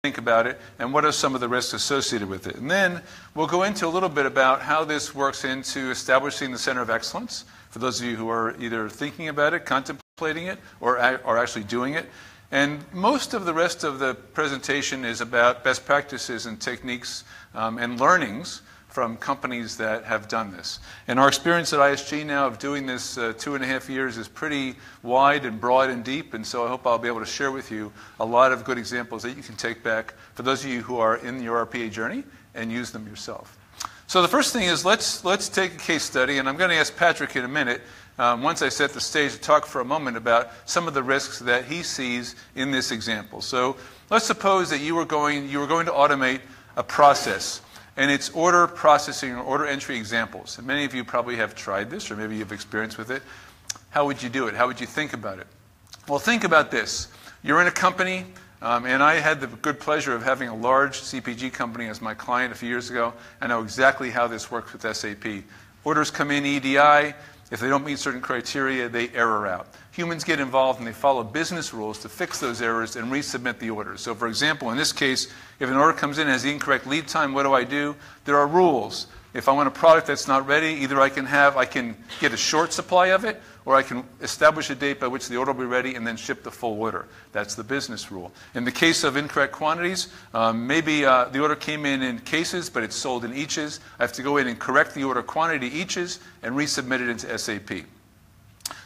think about it, and what are some of the risks associated with it. And then we'll go into a little bit about how this works into establishing the Center of Excellence, for those of you who are either thinking about it, contemplating it, or are actually doing it. And most of the rest of the presentation is about best practices and techniques and learnings from companies that have done this. And our experience at ISG now of doing this 2.5 years is pretty wide and broad and deep, and so I hope I'll be able to share with you a lot of good examples that you can take back for those of you who are in your RPA journey and use them yourself. So the first thing is let's take a case study, and I'm going to ask Patrick in a minute, once I set the stage, to talk for a moment about some of the risks that he sees in this example. So let's suppose that you were going to automate a process, and it's order processing or order entry examples. And many of you probably have tried this, or maybe you've experience with it. How would you do it? How would you think about it? Well, think about this. You're in a company, and I had the good pleasure of having a large CPG company as my client a few years ago. I know exactly how this works with SAP. Orders come in EDI. If they don't meet certain criteria, they error out. Humans get involved and they follow business rules to fix those errors and resubmit the orders. So for example, in this case, if an order comes in and has the incorrect lead time, what do? There are rules. If I want a product that's not ready, either I can get a short supply of it, or I can establish a date by which the order will be ready and then ship the full order. That's the business rule. In the case of incorrect quantities, maybe the order came in cases, but it's sold in eaches. I have to go in and correct the order quantity eaches and resubmit it into SAP.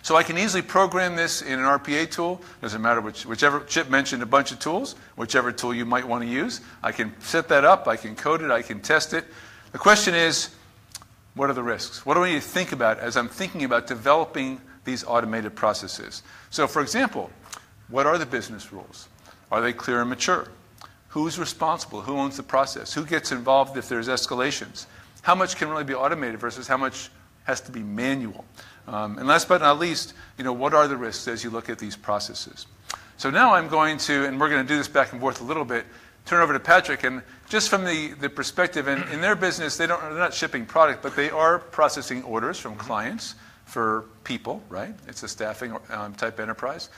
So I can easily program this in an RPA tool. Doesn't matter whichever. Chip mentioned a bunch of tools. Whichever tool you might want to use. I can set that up. I can code it. I can test it. The question is, what are the risks? What do I need to think about as I'm thinking about developing these automated processes? So for example, what are the business rules? Are they clear and mature? Who's responsible? Who owns the process? Who gets involved if there's escalations? How much can really be automated versus how much has to be manual? And last but not least, what are the risks as you look at these processes? So now I'm going to, and we're going to do this back and forth a little bit, turn over to Patrick, and just from the perspective, in their business, they're not shipping product, but they are processing orders from clients for people, right? It's a staffing type enterprise.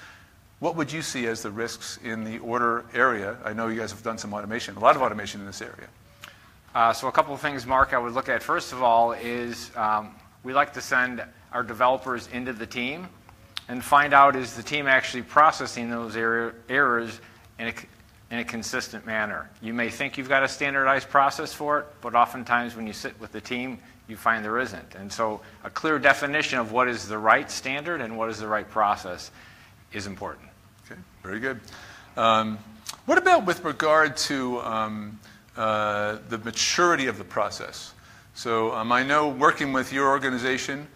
What would you see as the risks in the order area? I know you guys have done some automation, a lot of automation in this area. So a couple of things, Mark, I would look at. First of all is we like to send our developers into the team and find out, is the team actually processing those errors in a consistent manner. You may think you've got a standardized process for it, but oftentimes when you sit with the team, you find there isn't. And so a clear definition of what is the right standard and what is the right process is important. Okay, very good. What about with regard to the maturity of the process? So I know working with your organization,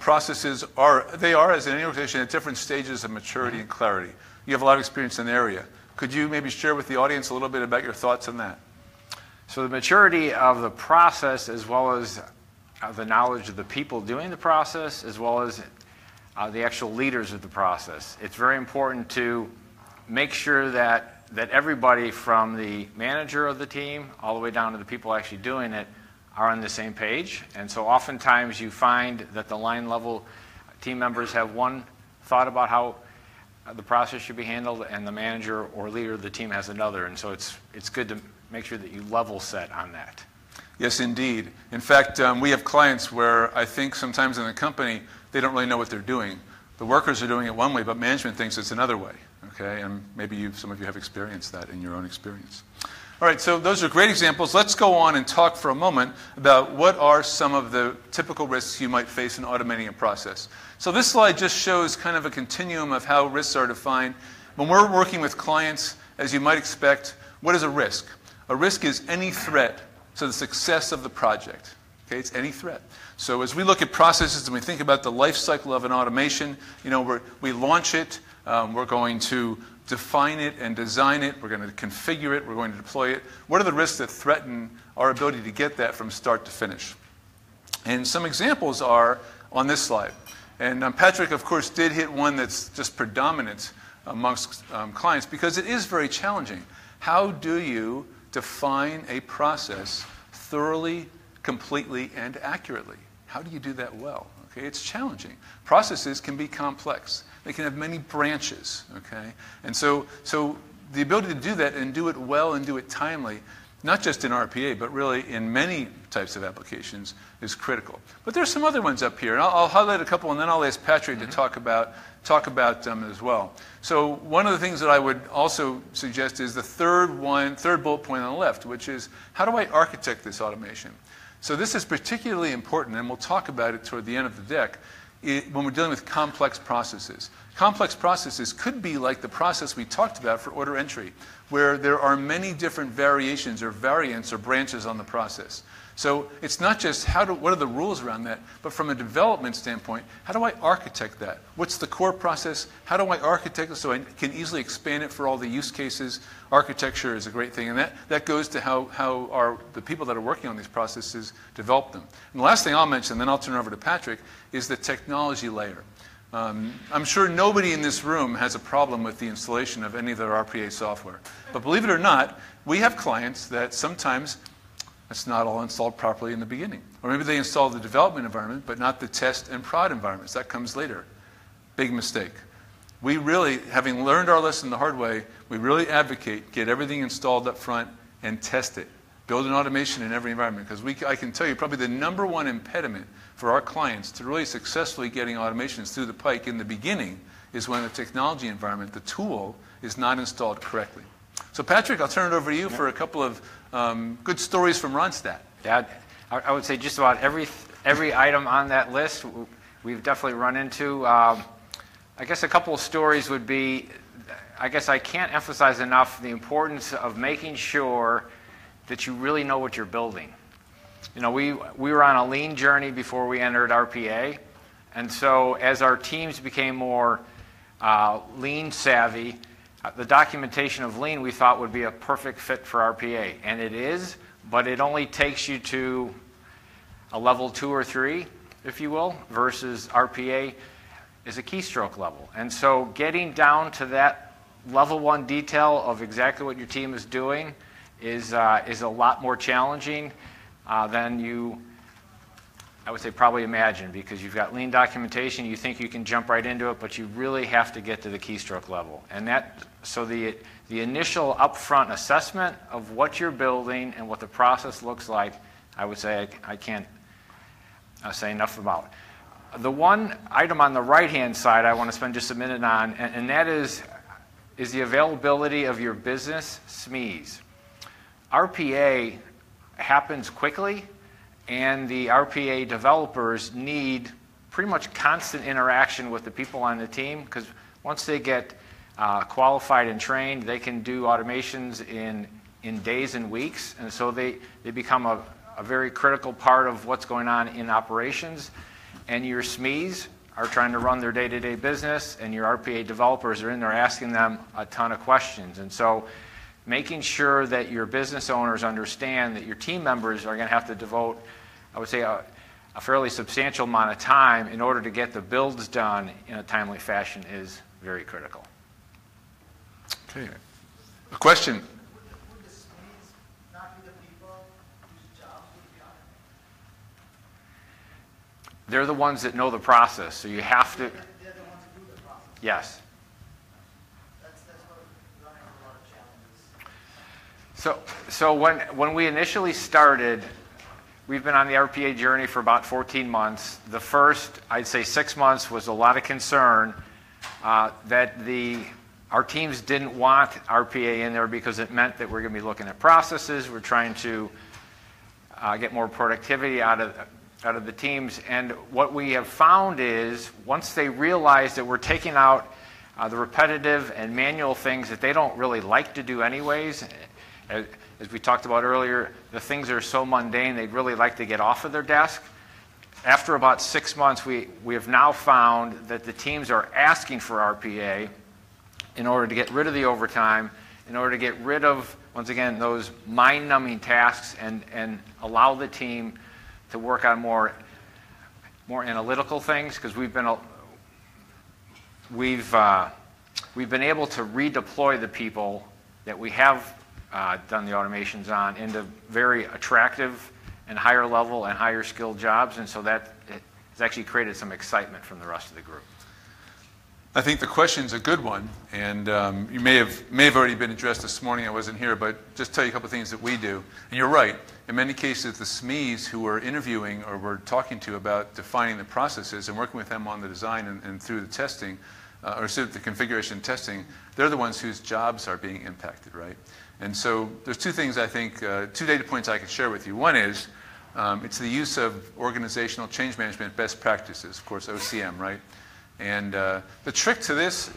processes are, as in any organization, at different stages of maturity and clarity. You have a lot of experience in the area. Could you maybe share with the audience a little bit about your thoughts on that? So the maturity of the process, as well as the knowledge of the people doing the process, as well as the actual leaders of the process. It's very important to make sure that everybody from the manager of the team all the way down to the people actually doing it are on the same page. And so oftentimes you find that the line level team members have one thought about how the process should be handled, and the manager or leader of the team has another. And so it's good to make sure that you level set on that. Yes, indeed. In fact, we have clients where I think sometimes in the company they don't really know what they're doing. The workers are doing it one way, but management thinks it's another way. Okay, and maybe some of you have experienced that in your own experience. All right, so those are great examples. Let's go on and talk for a moment about what are some of the typical risks you might face in automating a process. So this slide just shows kind of a continuum of how risks are defined. When we're working with clients, as you might expect, what is a risk? A risk is any threat to the success of the project. Okay, it's any threat. So as we look at processes and we think about the life cycle of an automation, we launch it, we're going to define it and design it, we're going to configure it, we're going to deploy it. What are the risks that threaten our ability to get that from start to finish? And some examples are on this slide. And Patrick, of course, did hit one that's just predominant amongst clients because it is very challenging. How do you define a process thoroughly, completely, and accurately? How do you do that well? Okay, it's challenging. Processes can be complex. They can have many branches. Okay, and so the ability to do that and do it well and do it timely, not just in RPA, but really in many types of applications, is critical. But there's some other ones up here, and I'll highlight a couple, and then I'll ask Patrick to talk about them as well. So one of the things that I would also suggest is the third bullet point on the left, which is how do I architect this automation? So this is particularly important, and we'll talk about it toward the end of the deck, when we're dealing with complex processes. Complex processes could be like the process we talked about for order entry, where there are many different variations or variants or branches on the process. So it's not just what are the rules around that, but from a development standpoint, how do I architect that? What's the core process? How do I architect it so I can easily expand it for all the use cases? Architecture is a great thing, and that goes to how the people that are working on these processes develop them. And the last thing I'll mention, then I'll turn it over to Patrick, is the technology layer. I'm sure nobody in this room has a problem with the installation of any of their RPA software. But believe it or not, we have clients that sometimes it's not all installed properly in the beginning. Or maybe they install the development environment, but not the test and prod environments. That comes later. Big mistake. We really, having learned our lesson the hard way, we really advocate get everything installed up front and test it. Build an automation in every environment. Because I can tell you probably the number one impediment for our clients to really successfully getting automations through the pike in the beginning is when the technology environment, the tool, is not installed correctly. So Patrick, I'll turn it over to you for a couple of good stories from Randstad. Yeah, I would say just about every item on that list we've definitely run into. I guess a couple of stories would be, I guess I can't emphasize enough the importance of making sure that you really know what you're building. You know, we were on a lean journey before we entered RPA, and so as our teams became more lean savvy, the documentation of lean we thought would be a perfect fit for RPA, and it is, but it only takes you to a level 2 or 3, if you will, versus RPA is a keystroke level. And so getting down to that level 1 detail of exactly what your team is doing is a lot more challenging than you, I would say, probably imagine, because you've got lean documentation, you think you can jump right into it, but you really have to get to the keystroke level. And so the initial upfront assessment of what you're building and what the process looks like, I would say I can't say enough about. The one item on the right-hand side I want to spend just a minute on, and that is the availability of your business SMEs. RPA happens quickly, and the RPA developers need pretty much constant interaction with the people on the team, because once they get qualified and trained, they can do automations in days and weeks, and so they become a very critical part of what's going on in operations. And your SMEs are trying to run their day-to-day business, and your RPA developers are in there asking them a ton of questions. And so making sure that your business owners understand that your team members are going to have to devote, I would say, a fairly substantial amount of time in order to get the builds done in a timely fashion is very critical. Okay. A question? Would the SMEs not be the people whose jobs would be automated? They're the ones that know the process, so you have to. They're the ones who do the process. Yes. That's what running a lot of challenges. So when we initially started, we've been on the RPA journey for about 14 months. The first, I'd say 6 months, was a lot of concern that our teams didn't want RPA in there because it meant that we're going to be looking at processes. We're trying to get more productivity out of the teams. And what we have found is once they realize that we're taking out the repetitive and manual things that they don't really like to do anyways, as we talked about earlier, the things that are so mundane they'd really like to get off of their desk. After about 6 months, we have now found that the teams are asking for RPA in order to get rid of the overtime, in order to get rid of, once again, those mind-numbing tasks and allow the team to work on more analytical things, because we've been able to redeploy the people that we have done the automations on into very attractive and higher level and higher skilled jobs, and so that has actually created some excitement from the rest of the group. I think the question's a good one, and you may have already been addressed this morning. I wasn't here, but just tell you a couple of things that we do. And you're right. In many cases, the SMEs who we're interviewing or we're talking to about defining the processes and working with them on the design and through the testing, or through the configuration testing, they're the ones whose jobs are being impacted, right? And so there's two things I think, two data points I can share with you. One is it's the use of organizational change management best practices, of course, OCM, right? And the trick to this,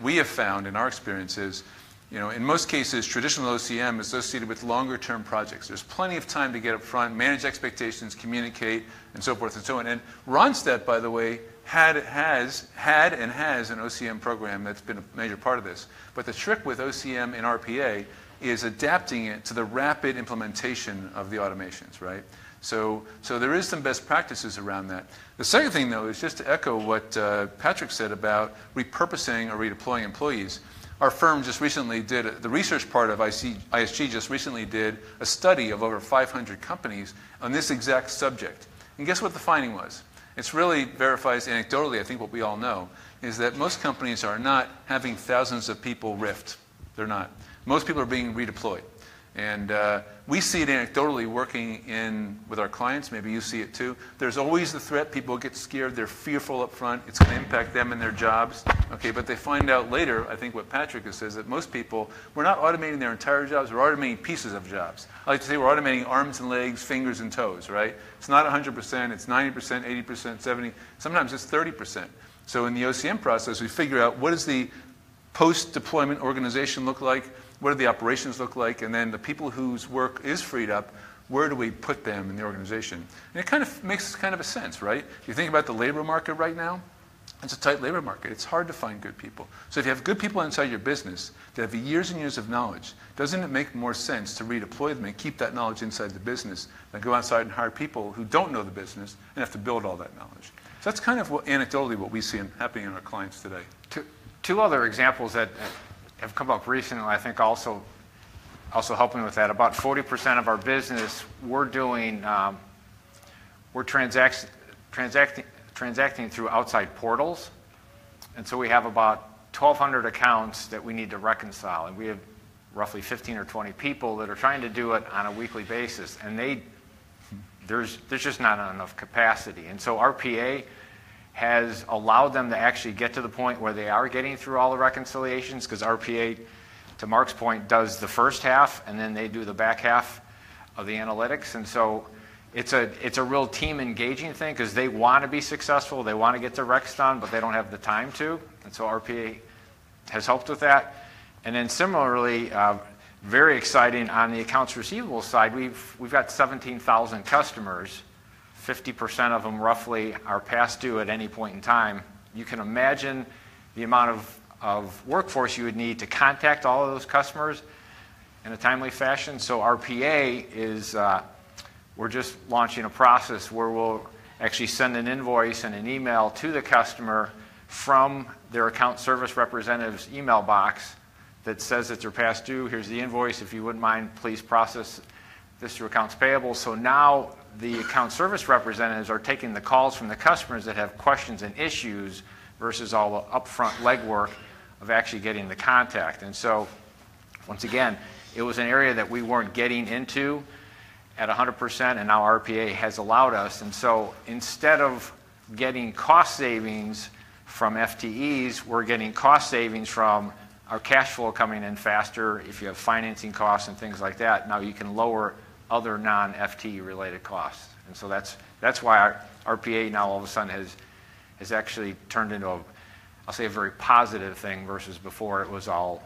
we have found in our experience is, in most cases, traditional OCM is associated with longer-term projects. There's plenty of time to get up front, manage expectations, communicate, and so forth and so on. And Randstad, by the way, had and has an OCM program that's been a major part of this. But the trick with OCM in RPA is adapting it to the rapid implementation of the automations, right? So there is some best practices around that. The second thing, though, is just to echo what Patrick said about repurposing or redeploying employees. Our firm just recently the research part of ISG just recently did a study of over 500 companies on this exact subject. And guess what the finding was? It's really verifies anecdotally, I think what we all know, is that most companies are not having thousands of people rift. They're not. Most people are being redeployed. And we see it anecdotally working with our clients. Maybe you see it too. There's always the threat. People get scared. They're fearful up front. It's going to impact them and their jobs. Okay, but they find out later, I think what Patrick has said, that most people, we're not automating their entire jobs. We're automating pieces of jobs. I like to say we're automating arms and legs, fingers and toes, right? It's not 100%. It's 90%, 80%, 70%. Sometimes it's 30%. So in the OCM process, we figure out what does the post-deployment organization look like? What do the operations look like? And then the people whose work is freed up, where do we put them in the organization? And it kind of makes kind of a sense, right? If you think about the labor market right now, it's a tight labor market. It's hard to find good people. So if you have good people inside your business that have years and years of knowledge, doesn't it make more sense to redeploy them and keep that knowledge inside the business than go outside and hire people who don't know the business and have to build all that knowledge? So that's kind of anecdotally what we see happening in our clients today. Two other examples that have come up recently, I think also helping with that. About 40% of our business we're doing, we're transacting through outside portals. And so we have about 1,200 accounts that we need to reconcile. And we have roughly 15 or 20 people that are trying to do it on a weekly basis. And there's just not enough capacity. And so RPA has allowed them to actually get to the point where they are getting through all the reconciliations, because RPA, to Mark's point, does the first half, and then they do the back half of the analytics. And so it's a real team engaging thing, because they want to be successful, they want to get their recs done, but they don't have the time to. And so RPA has helped with that. And then similarly, very exciting on the accounts receivable side, we've got 17,000 customers. 50% of them roughly are past due at any point in time. You can imagine the amount of workforce you would need to contact all of those customers in a timely fashion. So RPA is, we're just launching a process where we'll actually send an invoice and an email to the customer from their account service representative's email box that says that they're past due. Here's the invoice. If you wouldn't mind, please process this through accounts payable. So now the account service representatives are taking the calls from the customers that have questions and issues versus all the upfront legwork of actually getting the contact. And so, once again, it was an area that we weren't getting into at 100%, and now RPA has allowed us. And so instead of getting cost savings from FTEs, we're getting cost savings from our cash flow coming in faster. If you have financing costs and things like that, now you can lower other non-FTE related costs. And so that's why our RPA now all of a sudden has actually turned into I'll say a very positive thing, versus before it was all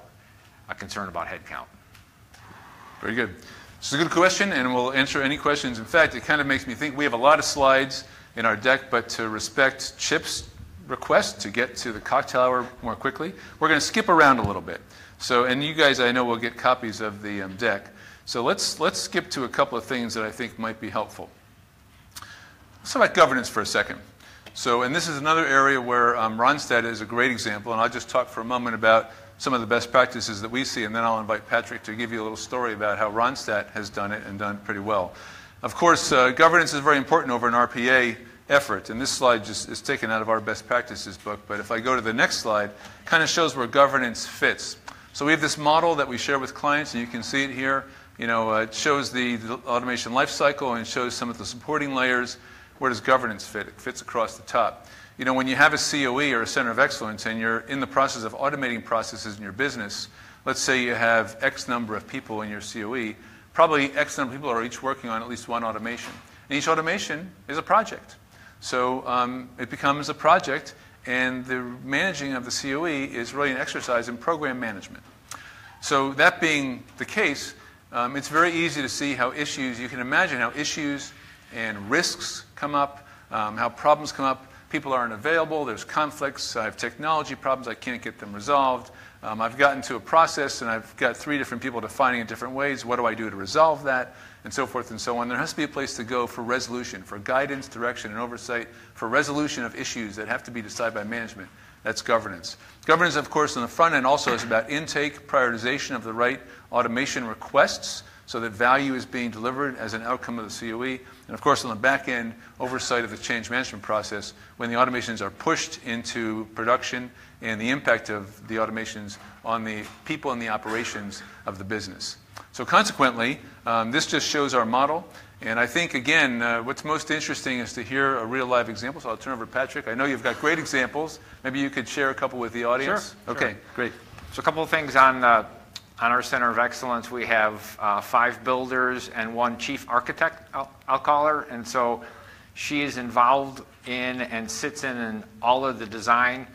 a concern about headcount. Very good. This is a good question, and we'll answer any questions. In fact, it kind of makes me think we have a lot of slides in our deck, but to respect Chip's request to get to the cocktail hour more quickly, we're going to skip around a little bit. So, and you guys, I know, will get copies of the deck. So let's skip to a couple of things that I think might be helpful. Let's talk about governance for a second. So, and this is another area where Randstad is a great example, and I'll just talk for a moment about some of the best practices that we see, and then I'll invite Patrick to give you a little story about how Randstad has done it and done pretty well. Of course, governance is very important over in RPA, effort. And this slide just is taken out of our best practices book, but if I go to the next slide, kind of shows where governance fits. So we have this model that we share with clients, and you can see it here. It shows the automation life cycle and shows some of the supporting layers. Where does governance fit? It fits across the top. When you have a COE or a Center of Excellence and you're in the process of automating processes in your business, let's say you have X number of people in your COE, probably X number of people are each working on at least one automation. And each automation is a project. So it becomes a project, and the managing of the COE is really an exercise in program management. So that being the case, it's very easy to see how you can imagine how issues and risks come up, how problems come up. People aren't available, there's conflicts, I have technology problems, I can't get them resolved. I've gotten to a process and I've got 3 different people defining it different ways. What do I do to resolve that? And so forth and so on. There has to be a place to go for resolution, for guidance, direction, and oversight, for resolution of issues that have to be decided by management. That's governance. Governance, of course, on the front end also is about intake, prioritization of the right automation requests so that value is being delivered as an outcome of the COE. And of course, on the back end, oversight of the change management process when the automations are pushed into production and the impact of the automations on the people and the operations of the business. So consequently, this just shows our model. And I think, again, what's most interesting is to hear a real live example. So I'll turn over to Patrick. I know you've got great examples. Maybe you could share a couple with the audience. Sure. Okay, Sure. great. So a couple of things on our Center of Excellence. We have 5 builders and 1 chief architect, I'll call her. And so she is involved in and sits in all of the design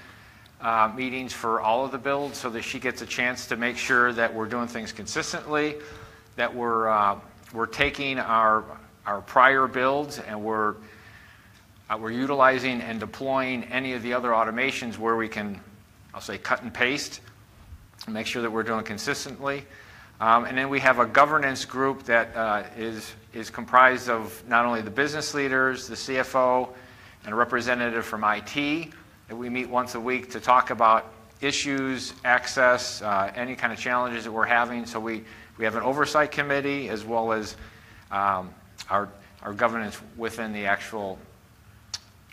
meetings for all of the builds so that she gets a chance to make sure that we're doing things consistently, that we're taking our prior builds and we're utilizing and deploying any of the other automations where we can, I'll say, cut and paste and make sure that we're doing consistently. And then we have a governance group that is comprised of not only the business leaders, the CFO, and a representative from IT. And we meet once a week to talk about issues, access, any kind of challenges that we're having. So we have an oversight committee as well as our governance within the actual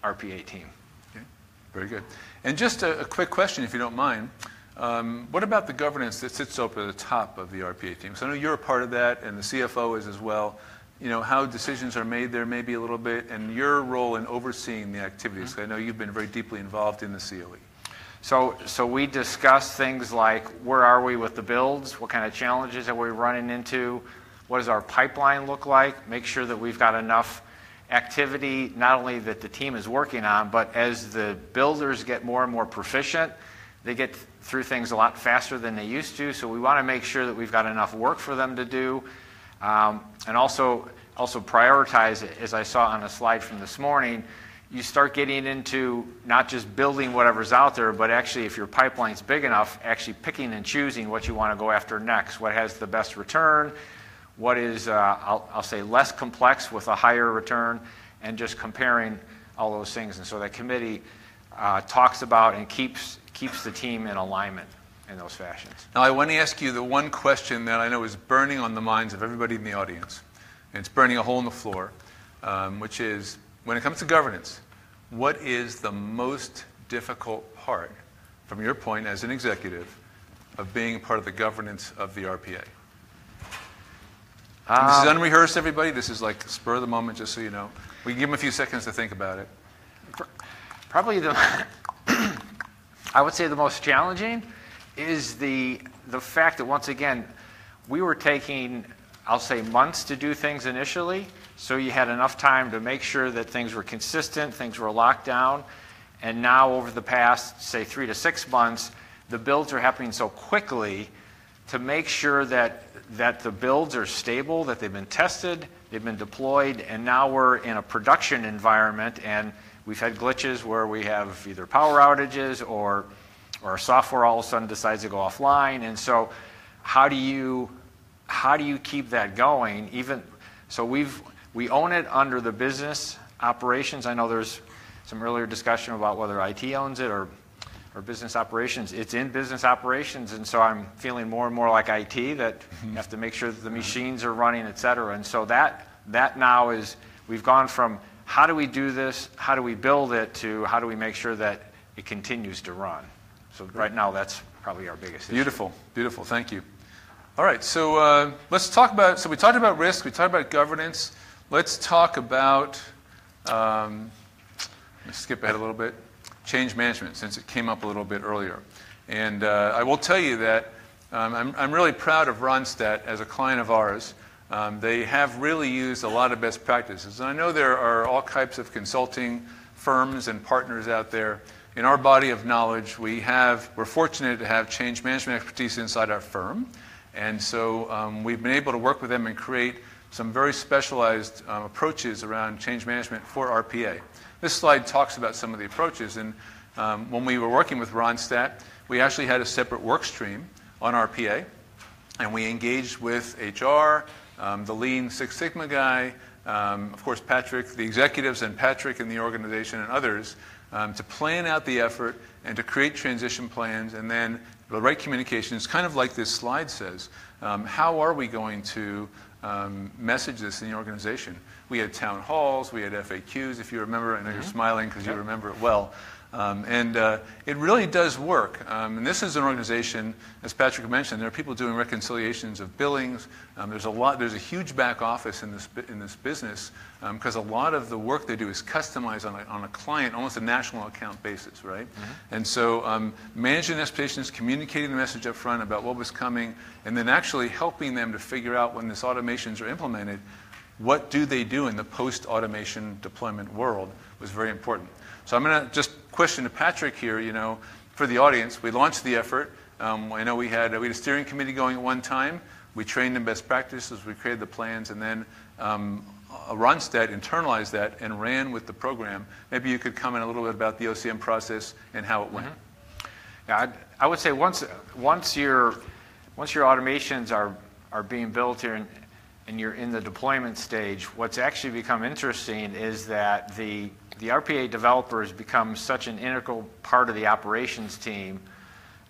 RPA team. Okay. Very good. And just a quick question, if you don't mind. What about the governance that sits up at the top of the RPA team? So I know you're a part of that, and the CFO is as well. How decisions are made there maybe a little bit, and your role in overseeing the activities. Mm-hmm. I know you've been very deeply involved in the COE. So we discuss things like where are we with the builds, what kind of challenges are we running into, what does our pipeline look like, make sure that we've got enough activity, not only that the team is working on, but as the builders get more and more proficient, they get through things a lot faster than they used to. So we want to make sure that we've got enough work for them to do, and also prioritize, as I saw on a slide from this morning. You start getting into not just building whatever's out there, but actually, if your pipeline's big enough, actually picking and choosing what you want to go after next. What has the best return? What is, I'll say, less complex with a higher return, and just comparing all those things. And so that committee talks about and keeps the team in alignment in those fashions. Now, I want to ask you the one question that I know is burning on the minds of everybody in the audience, and it's burning a hole in the floor, which is, when it comes to governance, what is the most difficult part, from your point as an executive, of being part of the governance of the RPA? This is unrehearsed, everybody. This is like spur of the moment, just so you know. We can give them a few seconds to think about it. Probably I would say the most challenging is the fact that, once again, we were taking, I'll say, months to do things initially, so you had enough time to make sure that things were consistent, things were locked down, and now over the past, say, 3 to 6 months, the builds are happening so quickly to make sure that the builds are stable, that they've been tested, they've been deployed, and now we're in a production environment, and we've had glitches where we have either power outages or our software all of a sudden decides to go offline. And so how do you keep that going? So we own it under the business operations. I know there's some earlier discussion about whether IT owns it or business operations. It's in business operations, and so I'm feeling more and more like IT, that you have to make sure that the machines are running, et cetera. And so that now is, we've gone from how do we do this, how do we build it, to how do we make sure that it continues to run. So right now, that's probably our biggest issue. Beautiful, beautiful. Thank you. All right, so let's talk about, so we talked about risk, we talked about governance. Let's talk about, let's skip ahead a little bit, change management, since it came up a little bit earlier. And I will tell you that I'm really proud of Randstad as a client of ours. They have really used a lot of best practices. And I know there are all types of consulting firms and partners out there. In our body of knowledge, we're fortunate to have change management expertise inside our firm. And so we've been able to work with them and create some very specialized approaches around change management for RPA. This slide talks about some of the approaches. And when we were working with Randstad, we actually had a separate work stream on RPA. And we engaged with HR, the Lean Six Sigma guy, of course Patrick, the executives, and Patrick in the organization and others to plan out the effort and to create transition plans, and then the right communications, kind of like this slide says. How are we going to message this in the organization? We had town halls, we had FAQs, if you remember. I know you're smiling because you remember it well. It really does work. And this is an organization, as Patrick mentioned, there are people doing reconciliations of billings. There's a huge back office in this business because a lot of the work they do is customized on a client, almost a national account basis, right? And so managing expectations, communicating the message up front about what was coming, and then actually helping them to figure out when these automations are implemented, what do they do in the post-automation deployment world was very important. So I'm going to just question to Patrick here, for the audience. We launched the effort. I know we had a steering committee going at one time. We trained in best practices. We created the plans. And then Randstad internalized that and ran with the program. Maybe you could comment a little bit about the OCM process and how it went. Yeah, I would say once your automations are being built here and you're in the deployment stage, what's actually become interesting is that the RPA developers become such an integral part of the operations team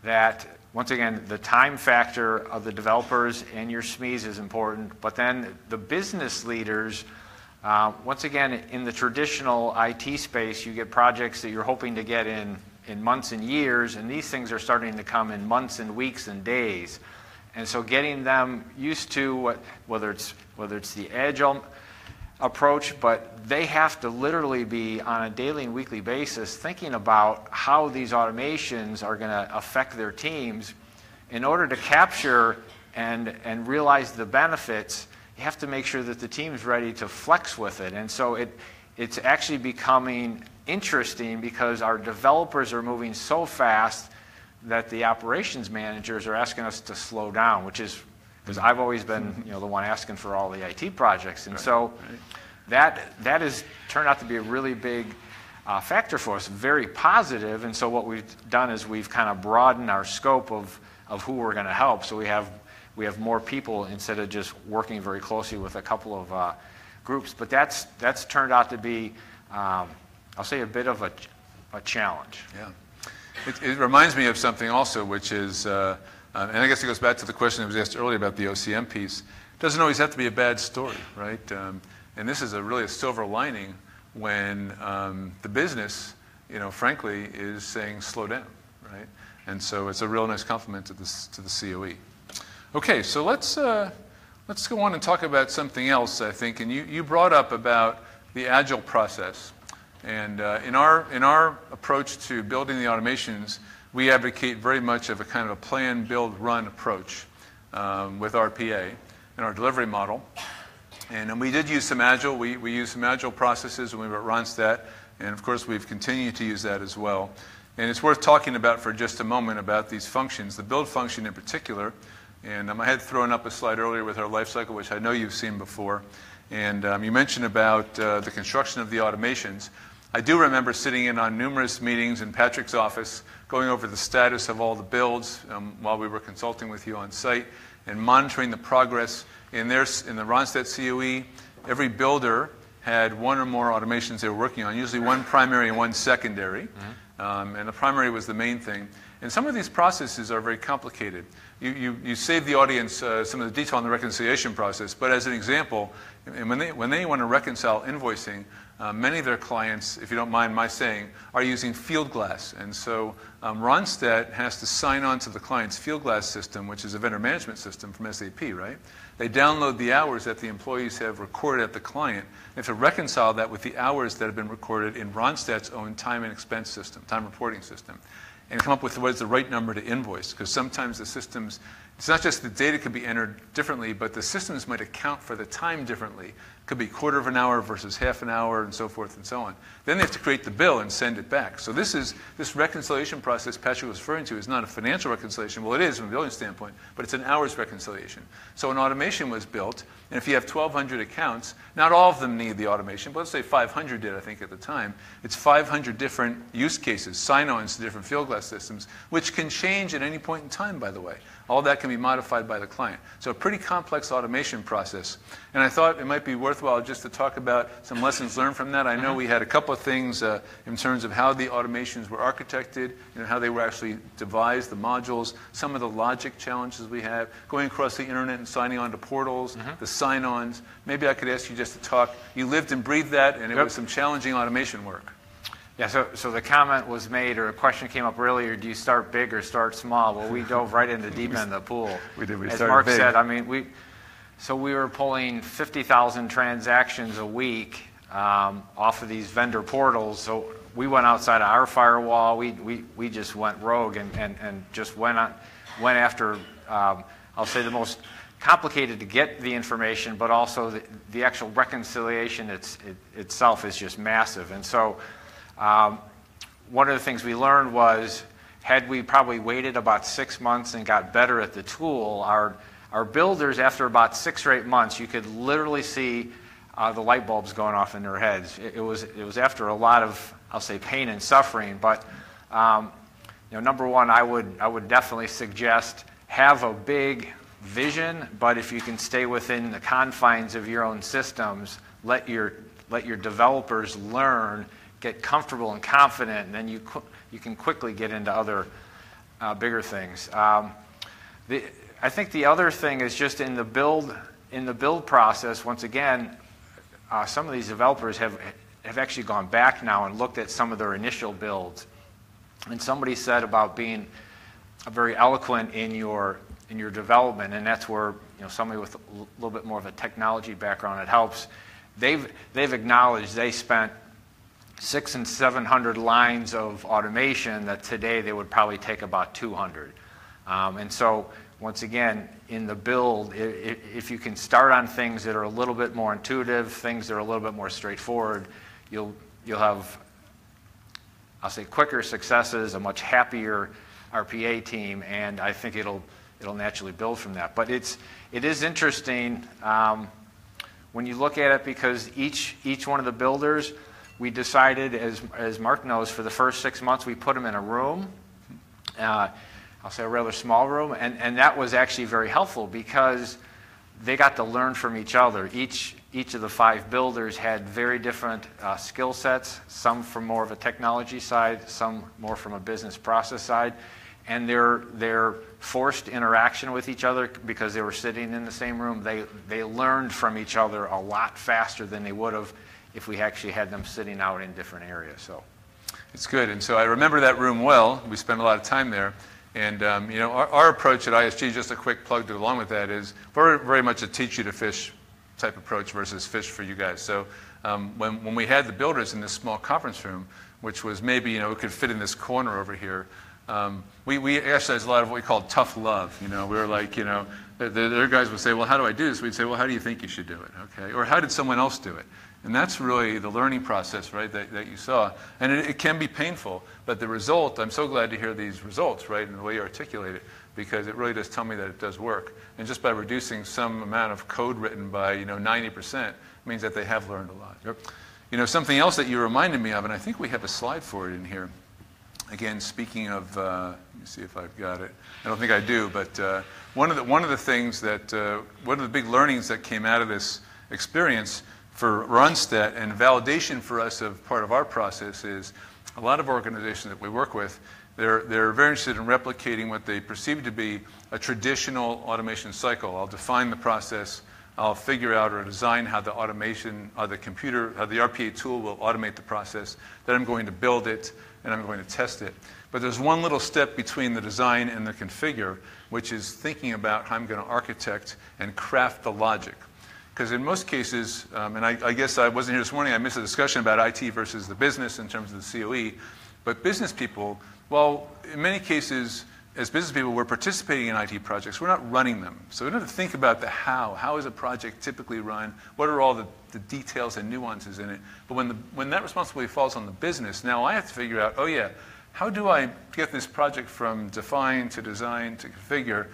that, once again, the time factor of the developers and your SMEs is important, but then the business leaders, once again, in the traditional IT space, you get projects that you're hoping to get in months and years, and these things are starting to come in months and weeks and days. And so getting them used to whether it's the agile approach, but they have to literally be on a daily and weekly basis thinking about how these automations are going to affect their teams. In order to capture and realize the benefits, you have to make sure that the team's ready to flex with it. And so it's actually becoming interesting because our developers are moving so fast that the operations managers are asking us to slow down, which is because I've always been the one asking for all the IT projects. And so that has turned out to be a really big factor for us, very positive. And so what we've done is we've kind of broadened our scope of who we're going to help. So we have more people instead of just working very closely with a couple of groups. But that's turned out to be, I'll say, a bit of a challenge. Yeah. It reminds me of something also, which is, and I guess it goes back to the question that was asked earlier about the OCM piece. It doesn't always have to be a bad story, right? And this is really a silver lining when the business, frankly, is saying slow down, right? And so it's a real nice compliment to the COE. Okay, so let's go on and talk about something else, I think. And you brought up about the agile process. And in our approach to building the automations, we advocate very much of a kind of a plan, build, run approach with RPA in our delivery model. And we did use some agile. We used some agile processes when we were at Randstad, and of course we've continued to use that as well. And it's worth talking about for just a moment about these functions, the build function in particular. And I had thrown up a slide earlier with our life cycle, which I know you've seen before. And you mentioned about the construction of the automations. I do remember sitting in on numerous meetings in Patrick's office, going over the status of all the builds while we were consulting with you on site, and monitoring the progress. In the Randstad COE, every builder had one or more automations they were working on, usually one primary and one secondary. And the primary was the main thing. And some of these processes are very complicated. You save the audience some of the detail on the reconciliation process, but as an example, when they want to reconcile invoicing, many of their clients, if you don't mind my saying, are using field glass. And so Randstad has to sign on to the client's field glass system, which is a vendor management system from SAP, right? They download the hours that the employees have recorded at the client. They have to reconcile that with the hours that have been recorded in Randstad's own time and expense system, time reporting system, and come up with what is the right number to invoice. Because sometimes the systems, it's not just the data could be entered differently, but the systems might account for the time differently. It could be quarter of an hour versus half an hour and so forth and so on. Then they have to create the bill and send it back. So this reconciliation process Patrick was referring to is not a financial reconciliation. Well, it is from a billing standpoint, but it's an hours reconciliation. So an automation was built, and if you have 1,200 accounts, not all of them need the automation, but let's say 500 did, I think, at the time. It's 500 different use cases, sign-ons to different field glass systems, which can change at any point in time, by the way. All that can be modified by the client. So a pretty complex automation process. And I thought it might be worthwhile just to talk about some lessons learned from that. I know we had a couple of things in terms of how the automations were architected, how they were actually devised, the modules, some of the logic challenges we have, going across the internet and signing on to portals, the sign-ons. Maybe I could ask you just to talk. You lived and breathed that, and it was some challenging automation work. Yeah, so the comment was made, or a question came up earlier, do you start big or start small? Well, we dove right into the deep end of the pool. We did. As Mark said, I mean, we were pulling 50,000 transactions a week off of these vendor portals. So we went outside of our firewall. We just went rogue and just went after, I'll say, the most complicated to get the information, but also the actual reconciliation itself is just massive. And so one of the things we learned was, had we probably waited about 6 months and got better at the tool, our builders, after about 6 or 8 months, you could literally see the light bulbs going off in their heads. It was after a lot of, I'll say, pain and suffering. But number one, I would definitely suggest have a big vision, but if you can stay within the confines of your own systems, let your developers learn, get comfortable and confident, and then you can quickly get into other bigger things. I think the other thing is just in the build process. Once again, some of these developers have actually gone back now and looked at some of their initial builds, and somebody said about being very eloquent in your development, and that's where somebody with a little bit more of a technology background, it helps. They've acknowledged they spent 600 and 700 lines of automation that today they would probably take about 200. And so, once again, in the build, if you can start on things that are a little bit more intuitive, things that are a little bit more straightforward, you'll have, I'll say, quicker successes, a much happier RPA team, and I think it'll naturally build from that. But it is interesting when you look at it, because each one of the builders, we decided, as Mark knows, for the first 6 months, we put them in a room, I'll say a rather small room, and that was actually very helpful because they got to learn from each other. Each of the 5 builders had very different skill sets, some from more of a technology side, some more from a business process side, and their forced interaction with each other, because they were sitting in the same room, they learned from each other a lot faster than they would have if we actually had them sitting out in different areas. So it's good. And so I remember that room well. We spent a lot of time there. And our approach at ISG, just a quick plug to go along with that, is very, very much a teach you to fish type approach versus fish for you guys. So when we had the builders in this small conference room, which was maybe, it could fit in this corner over here, we exercised a lot of what we called tough love. We were like, their guys would say, well, how do I do this? We'd say, well, how do you think you should do it? Okay. Or how did someone else do it? And that's really the learning process, right, that you saw. And it can be painful, but the result, I'm so glad to hear these results, right, and the way you articulate it, because it really does tell me that it does work. And just by reducing some amount of code written by, 90% means that they have learned a lot. Yep. Something else that you reminded me of, and I think we have a slide for it in here. Again, speaking of, let me see if I've got it. I don't think I do, but one of the things that, one of the big learnings that came out of this experience for Randstad, and validation for us of part of our process, is a lot of organizations that we work with, They're very interested in replicating what they perceive to be a traditional automation cycle. I'll define the process, I'll figure out or design how the automation, how the RPA tool will automate the process, then I'm going to build it, and I'm going to test it. But there's one little step between the design and the configure, which is thinking about how I'm going to architect and craft the logic. Because in most cases, and I guess I wasn't here this morning, I missed a discussion about IT versus the business in terms of the COE, but business people, well, in many cases, as business people, we're participating in IT projects. We're not running them. So we don't have to think about the how. How is a project typically run? What are all the details and nuances in it? But when that responsibility falls on the business, now I have to figure out, oh yeah, how do I get this project from define to design to configure?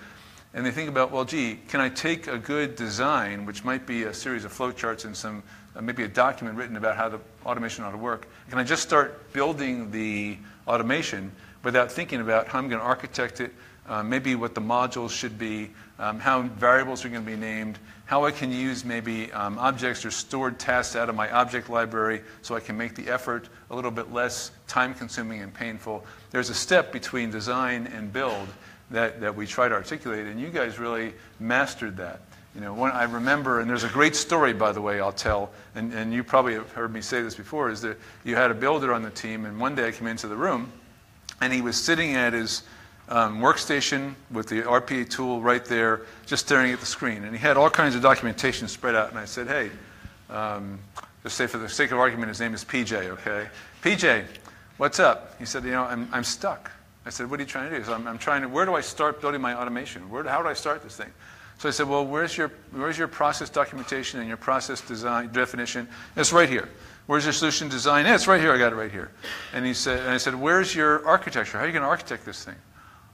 And they think about, well, gee, can I take a good design, which might be a series of flowcharts and some maybe a document written about how the automation ought to work, can I just start building the automation without thinking about how I'm going to architect it, maybe what the modules should be, how variables are going to be named, how I can use maybe objects or stored tasks out of my object library so I can make the effort a little bit less time-consuming and painful. There's a step between design and build that we try to articulate, and you guys really mastered that. You know, I remember, and there's a great story, by the way, I'll tell, and you probably have heard me say this before, is that you had a builder on the team, and one day I came into the room, and he was sitting at his workstation with the RPA tool right there, just staring at the screen. And he had all kinds of documentation spread out, and I said, hey, just say for the sake of argument, his name is PJ, okay? PJ, what's up? He said, you know, I'm stuck. I said, what are you trying to do? So I'm trying to, where do I start building my automation? How do I start this thing? So I said, well, where's your process documentation and your process design definition? It's right here. Where's your solution design? Yeah, it's right here. I got it right here. And I said, where's your architecture? How are you going to architect this thing?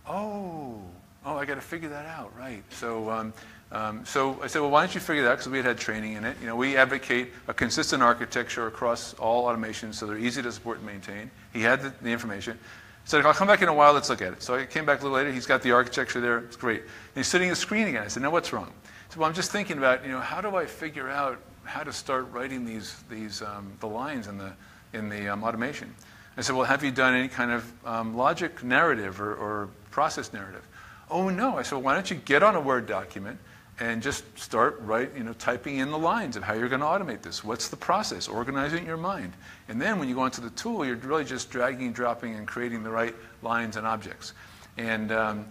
Oh, I got to figure that out, right? So I said, well, why don't you figure that out? Because we had training in it. You know, we advocate a consistent architecture across all automations so they're easy to support and maintain. He had the information. He said, I'll come back in a while, let's look at it. So I came back a little later, he's got the architecture there, it's great. And he's sitting at the screen again. I said, now what's wrong? He said, well, I'm just thinking about, you know, how do I figure out how to start writing the lines in the automation? I said, well, have you done any kind of logic narrative or process narrative? Oh, no. I said, well, why don't you get on a Word document and just start typing in the lines of how you're going to automate this. What's the process? Organize it in your mind. And then when you go into the tool, you're really just dragging, dropping, and creating the right lines and objects. And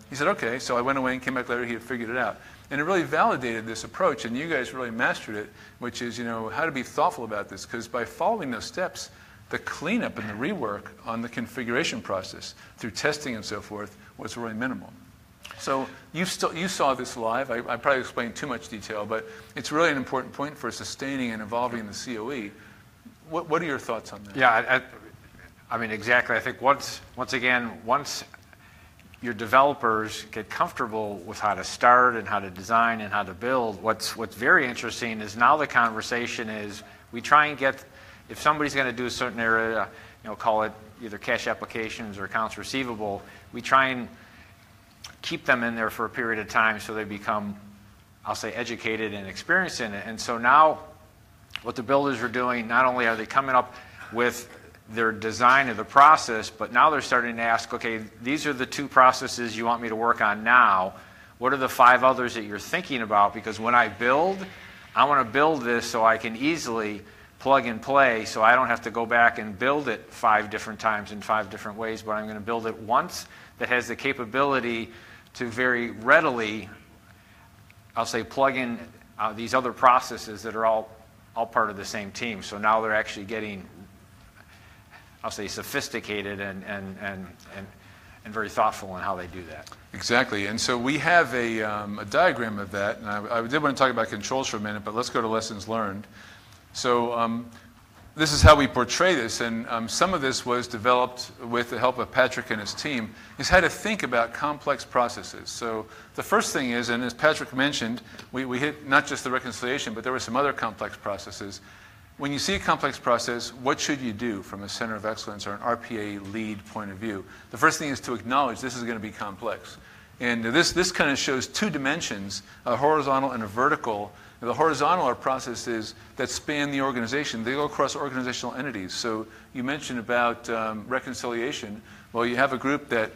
he said, okay. So I went away and came back later. He had figured it out. And it really validated this approach, and you guys really mastered it, which is, how to be thoughtful about this. Because by following those steps, the cleanup and the rework on the configuration process through testing and so forth was really minimal. So you saw this live. I probably explained too much detail, but it's really an important point for sustaining and evolving the COE. What are your thoughts on that? Yeah, I mean, exactly. I think once your developers get comfortable with how to start and how to design and how to build, what's very interesting is now the conversation is we try and get, if somebody's going to do a certain area, call it either cash applications or accounts receivable, we try and keep them in there for a period of time so they become, I'll say, educated and experienced in it. And so now what the builders are doing, not only are they coming up with their design of the process, but now they're starting to ask, okay, these are the 2 processes you want me to work on now. What are the 5 others that you're thinking about? Because when I build, I want to build this so I can easily plug and play, so I don't have to go back and build it 5 different times in 5 different ways, but I'm going to build it once that has the capability to very readily, I'll say, plug in these other processes that are all part of the same team. So now they're actually getting, I'll say, sophisticated and very thoughtful in how they do that. Exactly. And so we have a diagram of that. And I did want to talk about controls for a minute, but let's go to lessons learned. So this is how we portray this, and some of this was developed with the help of Patrick and his team, is how to think about complex processes. So the first thing is, and as Patrick mentioned, we hit not just the reconciliation, but there were some other complex processes. When you see a complex process, what should you do from a Center of Excellence or an RPA lead point of view? The first thing is to acknowledge this is going to be complex. And this kind of shows 2 dimensions, a horizontal and a vertical, The horizontal are processes that span the organization. They go across organizational entities. So you mentioned about reconciliation. Well, you have a group that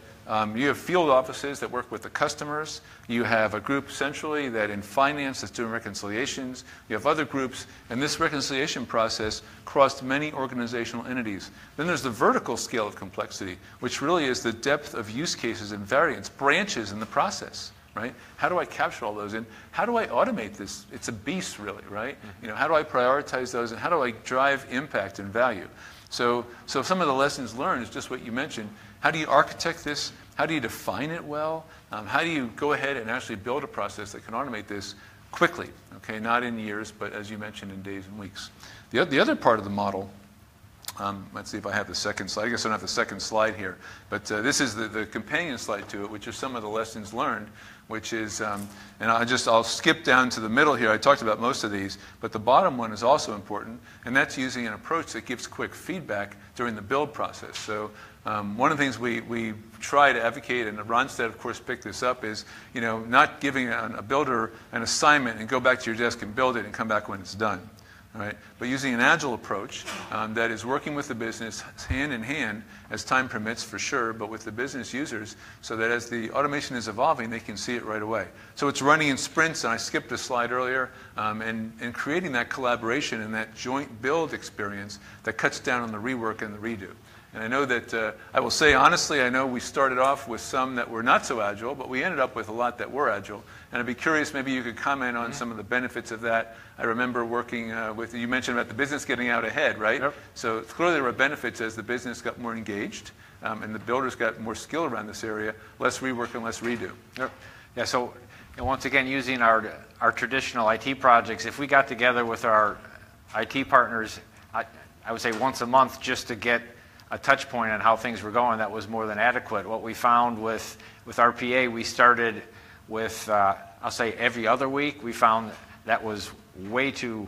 you have field offices that work with the customers. You have a group centrally that in finance that's doing reconciliations. You have other groups, and this reconciliation process crossed many organizational entities. Then there's the vertical scale of complexity, which really is the depth of use cases and variants, branches in the process. Right? How do I capture all those, and how do I automate this? It's a beast, really, right? How do I prioritize those, and how do I drive impact and value? So some of the lessons learned is just what you mentioned. How do you architect this? How do you define it well? How do you go ahead and actually build a process that can automate this quickly? Okay, not in years, but as you mentioned, in days and weeks. The other part of the model. Let's see if I have the second slide. I guess I don't have the second slide here. But this is the companion slide to it, which are some of the lessons learned, which is, and I'll skip down to the middle here. I talked about most of these, but the bottom one is also important, and that's using an approach that gives quick feedback during the build process. So one of the things we try to advocate, and Randstad, of course, picked this up, is not giving a builder an assignment and go back to your desk and build it and come back when it's done. All right? But using an agile approach that is working with the business hand in hand as time permits, for sure, but with the business users, so that as the automation is evolving, they can see it right away. So it's running in sprints, and I skipped a slide earlier, and creating that collaboration and that joint build experience that cuts down on the rework and the redo. And I know that, I will say honestly, I know we started off with some that were not so agile, but we ended up with a lot that were agile. And I'd be curious, maybe you could comment on some of the benefits of that. I remember working with, you mentioned about the business getting out ahead, right? Yep. So clearly there were benefits as the business got more engaged, and the builders got more skill around this area, less rework and less redo. Yep. Yeah, so once again, using our traditional IT projects, if we got together with our IT partners, I would say once a month just to get a touch point on how things were going, that was more than adequate. What we found with RPA, we started with, I'll say every other week. We found that was way too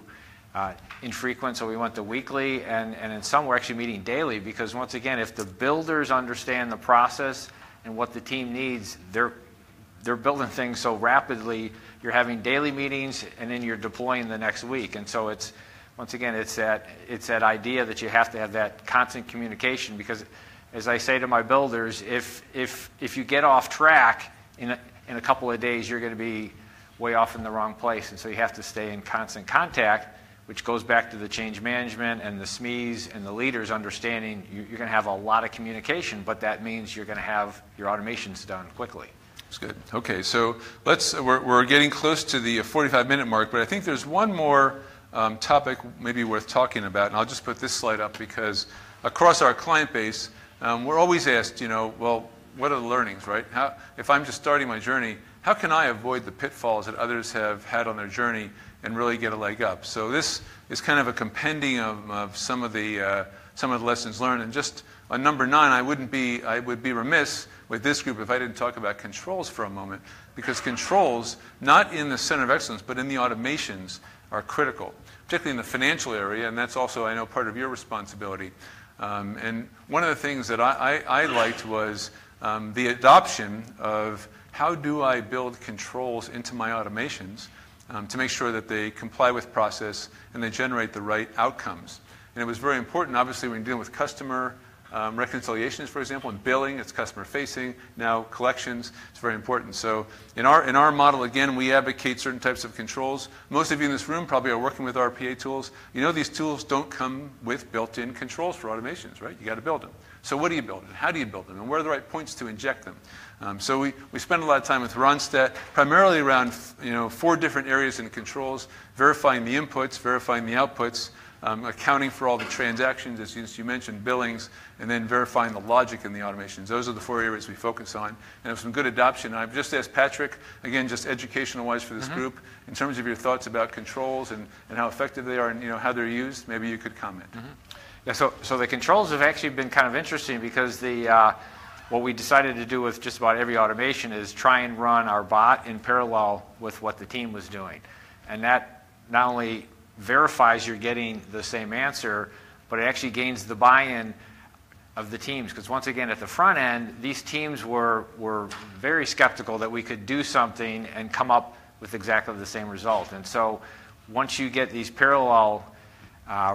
infrequent, so we went to weekly, and in some we're actually meeting daily, because once again, if the builders understand the process and what the team needs, they're building things so rapidly, you're having daily meetings, and then you're deploying the next week. And so it's, once again, it's that idea that you have to have that constant communication, because as I say to my builders, if you get off track in a couple of days, you're going to be way off in the wrong place. And so you have to stay in constant contact, which goes back to the change management and the SMEs and the leaders understanding you're going to have a lot of communication, but that means you're going to have your automations done quickly. That's good. Okay, so we're getting close to the 45-minute mark, but I think there's one more topic maybe worth talking about, and I'll just put this slide up because across our client base, we're always asked, well, what are the learnings, right? If I'm just starting my journey, how can I avoid the pitfalls that others have had on their journey and really get a leg up? So this is kind of a compendium of some of the lessons learned. And just on number 9, I would be remiss with this group if I didn't talk about controls for a moment, because controls, not in the Center of Excellence, but in the automations, are critical, particularly in the financial area, and that's also, I know, part of your responsibility. And one of the things that I liked was the adoption of how do I build controls into my automations to make sure that they comply with process and they generate the right outcomes. And it was very important, obviously, when you're dealing with customer reconciliations, for example, and billing, it's customer facing. Now collections, it's very important. So in our model, again, we advocate certain types of controls. Most of you in this room probably are working with RPA tools. These tools don't come with built-in controls for automations, right? You got to build them. So what do you build? And how do you build them? And where are the right points to inject them? So we spend a lot of time with Randstad, primarily around 4 different areas in controls: verifying the inputs, verifying the outputs, accounting for all the transactions, as you mentioned, billings, and then verifying the logic in the automations. Those are the 4 areas we focus on. And there's some good adoption. I've just asked Patrick, again, just educational-wise for this group, in terms of your thoughts about controls and how effective they are and how they're used, maybe you could comment. Yeah, so the controls have actually been kind of interesting, because what we decided to do with just about every automation is try and run our bot in parallel with what the team was doing. And that not only verifies you're getting the same answer, but it actually gains the buy-in of the teams. Because once again, at the front end, these teams were very skeptical that we could do something and come up with exactly the same result. And so once you get these parallel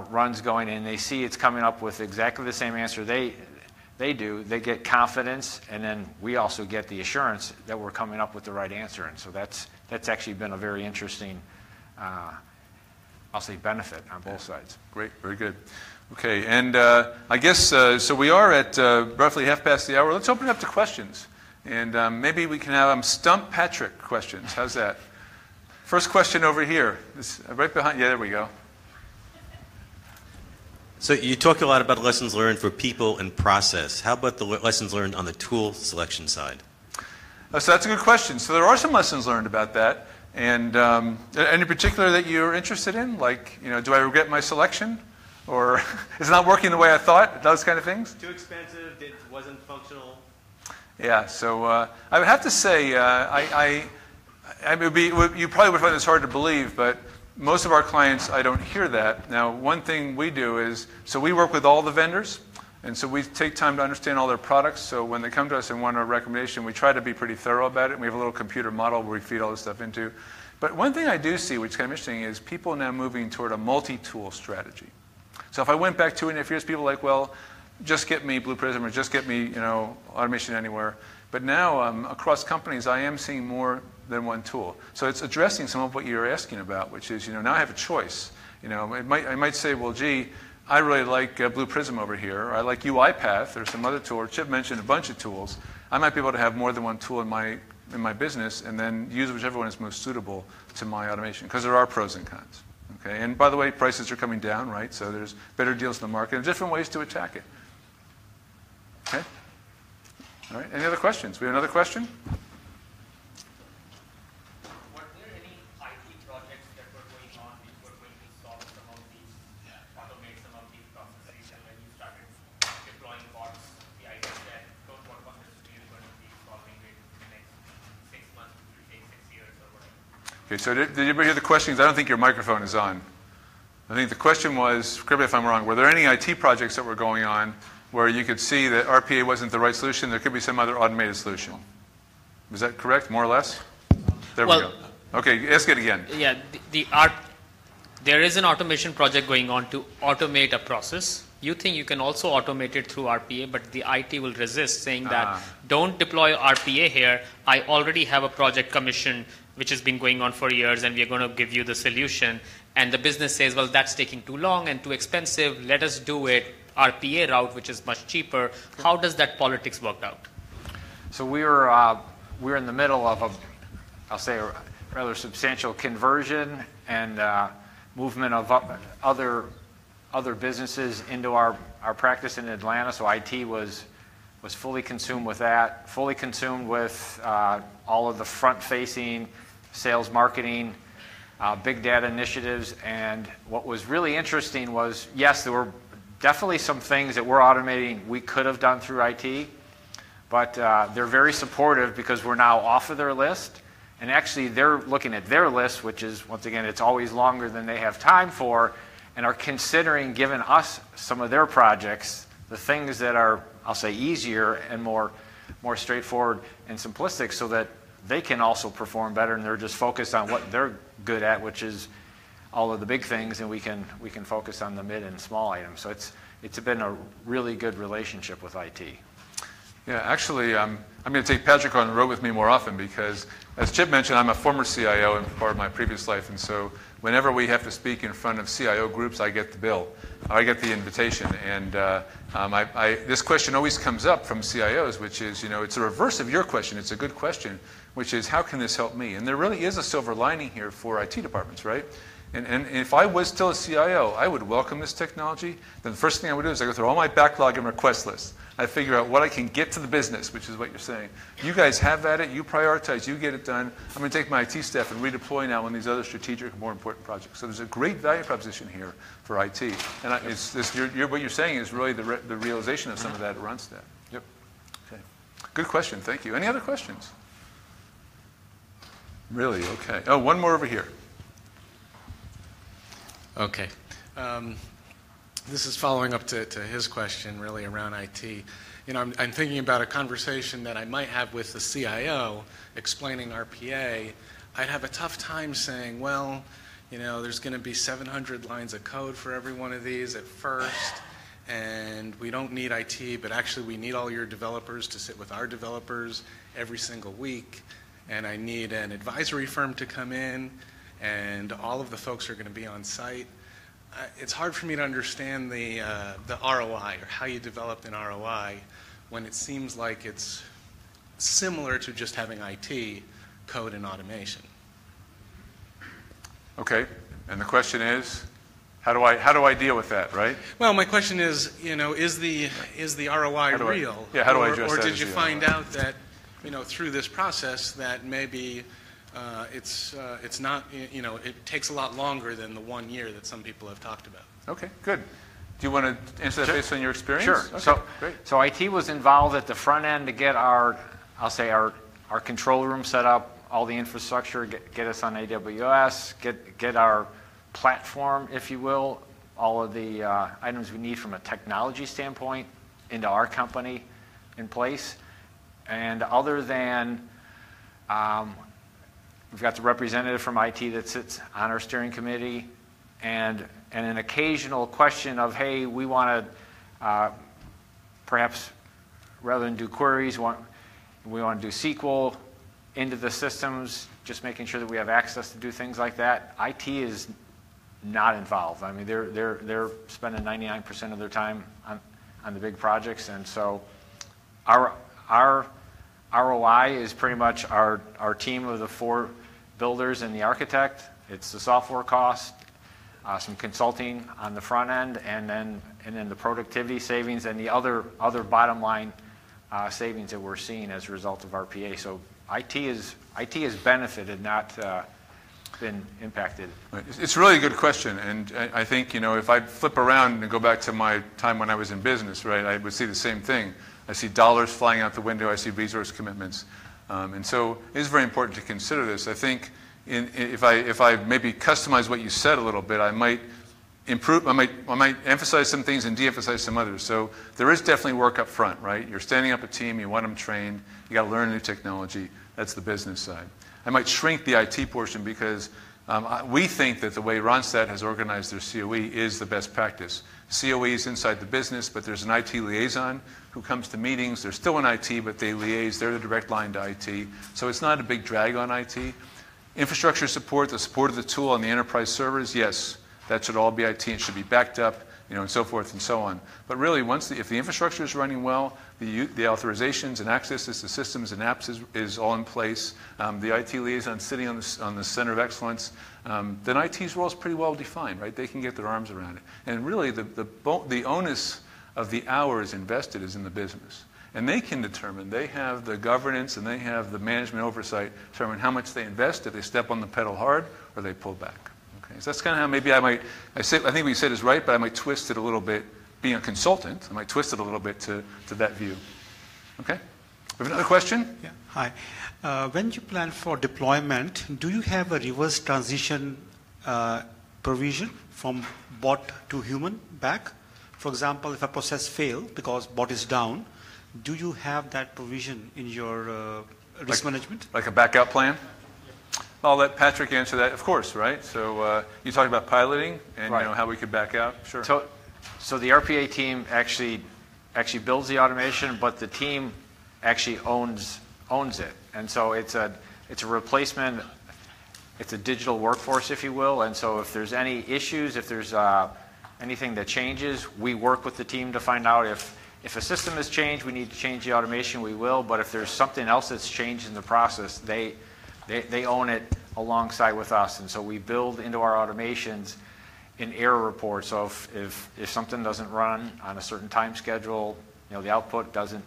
runs going and they see it's coming up with exactly the same answer they do, they get confidence, and then we also get the assurance that we're coming up with the right answer. And so that's actually been a very interesting, I'll say, benefit on both sides. Great, very good. Okay, and I guess, so we are at roughly half past the hour. Let's open it up to questions. And maybe we can have Stump Patrick questions. How's that? First question over here. This, right behind, yeah, there we go. So you talked a lot about lessons learned for people and process. How about the lessons learned on the tool selection side? So that's a good question. So there are some lessons learned about that. And any particular that you're interested in? Like, you know, do I regret my selection? Or is it not working the way I thought? Those kind of things? Too expensive, it wasn't functional. Yeah, so I would have to say, you probably would find this hard to believe, but most of our clients, I don't hear that. Now, one thing we do is, so we work with all the vendors, and so we take time to understand all their products. So when they come to us and want a recommendation, we try to be pretty thorough about it. And we have a little computer model where we feed all this stuff into. But one thing I do see, which is kind of interesting, is people now moving toward a multi-tool strategy. So if I went back 2.5 years, people are like, well, just get me Blue Prism or just get me, you know, Automation Anywhere. But now across companies, I am seeing more than one tool. So it's addressing some of what you're asking about, which is, you know, now I have a choice. You know, I might say, well, gee, I really like Blue Prism over here, or I like UiPath or some other tool, or Chip mentioned a bunch of tools. I might be able to have more than one tool in my business and then use whichever one is most suitable to my automation, because there are pros and cons. Okay, and by the way, prices are coming down, right? So there's better deals in the market and different ways to attack it. Okay? All right, any other questions? We have another question? Were there any IT projects that were going on which were going to solve some of these, automate some of these processes, and when you started deploying bots, the idea that don't work on this, you're going to be solving it in the next 6 months, it will take 6 years or whatever? Okay, so did you ever hear the questions? I don't think your microphone is on. I think the question was, correct me if I'm wrong, were there any IT projects that were going on where you could see that RPA wasn't the right solution, there could be some other automated solution? Was that correct, more or less? There we go. Okay, ask it again. Yeah, there is an automation project going on to automate a process. You think you can also automate it through RPA, but the IT will resist, saying that don't deploy RPA here. I already have a project commission which has been going on for years, and we are going to give you the solution. And the business says, well, that's taking too long and too expensive. Let us do it RPA route, which is much cheaper. How does that politics work out? So we're in the middle of I'll say, a rather substantial conversion and movement of other businesses into our practice in Atlanta. So IT was fully consumed with that, fully consumed with all of the front-facing sales, marketing, big data initiatives. And what was really interesting was, yes, there were definitely some things that we're automating we could have done through IT, but they're very supportive because we're now off of their list. And actually, they're looking at their list, which is, once again, it's always longer than they have time for, and are considering giving us some of their projects, the things that are, I'll say, easier and more straightforward and simplistic, so that they can also perform better, and they're just focused on what they're good at, which is all of the big things, and we can focus on the mid and small items. So it's been a really good relationship with IT. Yeah, actually, I'm going to take Patrick on the road with me more often because, as Chip mentioned, I'm a former CIO in part of my previous life, and so whenever we have to speak in front of CIO groups, I get the bill. I get the invitation, and this question always comes up from CIOs, which is, you know, it's the reverse of your question. It's a good question, which is, how can this help me? And there really is a silver lining here for IT departments, right? And if I was still a CIO, I would welcome this technology. Then the first thing I would do is I go through all my backlog and request lists. I figure out what I can get to the business, which is what you're saying. You guys have at it. You prioritize. You get it done. I'm going to take my IT staff and redeploy now on these other strategic, more important projects. So there's a great value proposition here for IT. And what you're saying is really the realization of some of that at Randstad. Yep. Okay. Good question. Thank you. Any other questions? Really? Okay. Oh, one more over here. Okay. This is following up to his question, really, around IT. You know, I'm thinking about a conversation that I might have with the CIO explaining RPA. I'd have a tough time saying, well, you know, there's going to be 700 lines of code for every one of these at first, and we don't need IT, but actually we need all your developers to sit with our developers every single week, and I need an advisory firm to come in, and all of the folks are going to be on site. It's hard for me to understand the ROI, or how you developed an ROI, when it seems like it's similar to just having IT, code, and automation. Okay, and the question is, how do I deal with that, right? Well, my question is, you know, is the ROI real? How do I address that? Or did you find out that, you know, through this process that maybe it's not, you know, it takes a lot longer than the 1 year that some people have talked about? Okay, good. Do you want to answer that based on your experience? Sure. Okay, great. So IT was involved at the front end to get our control room set up, all the infrastructure, get us on AWS, get our platform, if you will, all of the items we need from a technology standpoint into our company in place. And other than, we've got the representative from IT that sits on our steering committee, and an occasional question of, hey, we want to perhaps, rather than do queries, we want to do SQL into the systems, just making sure that we have access to do things like that. IT is not involved. I mean, they're spending 99% of their time on the big projects, and so our ROI is pretty much our team of the 4 builders and the architect. It's the software cost, some consulting on the front end, and then the productivity savings and the other bottom line savings that we're seeing as a result of RPA. So IT has benefited, not been impacted. It's a really good question, and I think, you know, if I flip around and go back to my time when I was in business, right, I would see the same thing. I see dollars flying out the window. I see resource commitments, and so it is very important to consider this. I think if I maybe customize what you said a little bit, I might improve. I might emphasize some things and de-emphasize some others. So there is definitely work up front, right? You're standing up a team. You want them trained. You got to learn new technology. That's the business side. I might shrink the IT portion because we think that the way Randstad has organized their COE is the best practice. COE is inside the business, but there's an IT liaison who comes to meetings. They're still in IT, but they liaise. They're the direct line to IT. So it's not a big drag on IT. Infrastructure support, the support of the tool on the enterprise servers, yes, that should all be IT and should be backed up, you know, and so forth and so on. But really, if the infrastructure is running well, the authorizations and accesses to systems and apps is all in place, the IT liaison sitting on the Center of Excellence, then IT's role is pretty well defined, right? They can get their arms around it. And really, the onus of the hours invested is in the business. And they can determine, they have the governance and they have the management oversight, determine how much they invest, if they step on the pedal hard or they pull back. Okay, so that's kind of how maybe I think what you said is right, but I might twist it a little bit. Being a consultant, I might twist it a little bit to that view. Okay? We have another question? Yeah. Hi. When you plan for deployment, do you have a reverse transition provision from bot to human back? For example, if a process fails because bot is down, do you have that provision in your risk management? Like a backup plan? I'll let Patrick answer that, of course, right? So you talked about piloting and right. You know, how we could back out. Sure. So the RPA team actually builds the automation, but the team actually owns it. And so it's a replacement. It's a digital workforce, if you will. And so if there's any issues, if there's anything that changes, we work with the team to find out if a system has changed, we need to change the automation, we will. But if there's something else that's changed in the process, they own it alongside with us. And so we build into our automations an error report. So if something doesn't run on a certain time schedule, you know, the output doesn't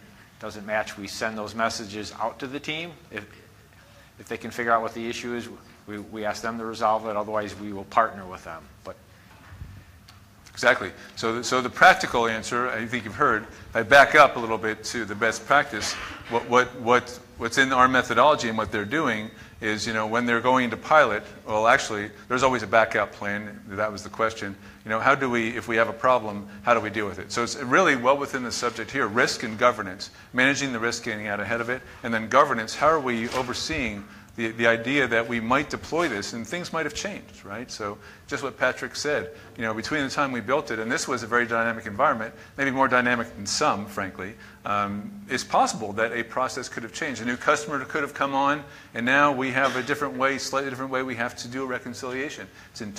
match, we send those messages out to the team. If they can figure out what the issue is, we ask them to resolve it. Otherwise, we will partner with them. But exactly. So the practical answer, I think you've heard, if I back up a little bit to the best practice, what's in our methodology and what they're doing is, you know, when they're going to pilot, well, actually, there's always a backup plan. That was the question. You know, how do we, if we have a problem, how do we deal with it? So it's really well within the subject here, risk and governance, managing the risk, getting out ahead of it, and then governance, how are we overseeing the idea that we might deploy this and things might have changed, right? So just what Patrick said, between the time we built it, and this was a very dynamic environment, maybe more dynamic than some, frankly, it's possible that a process could have changed. A new customer could have come on, and now we have a different way, slightly different way we have to do a reconciliation. In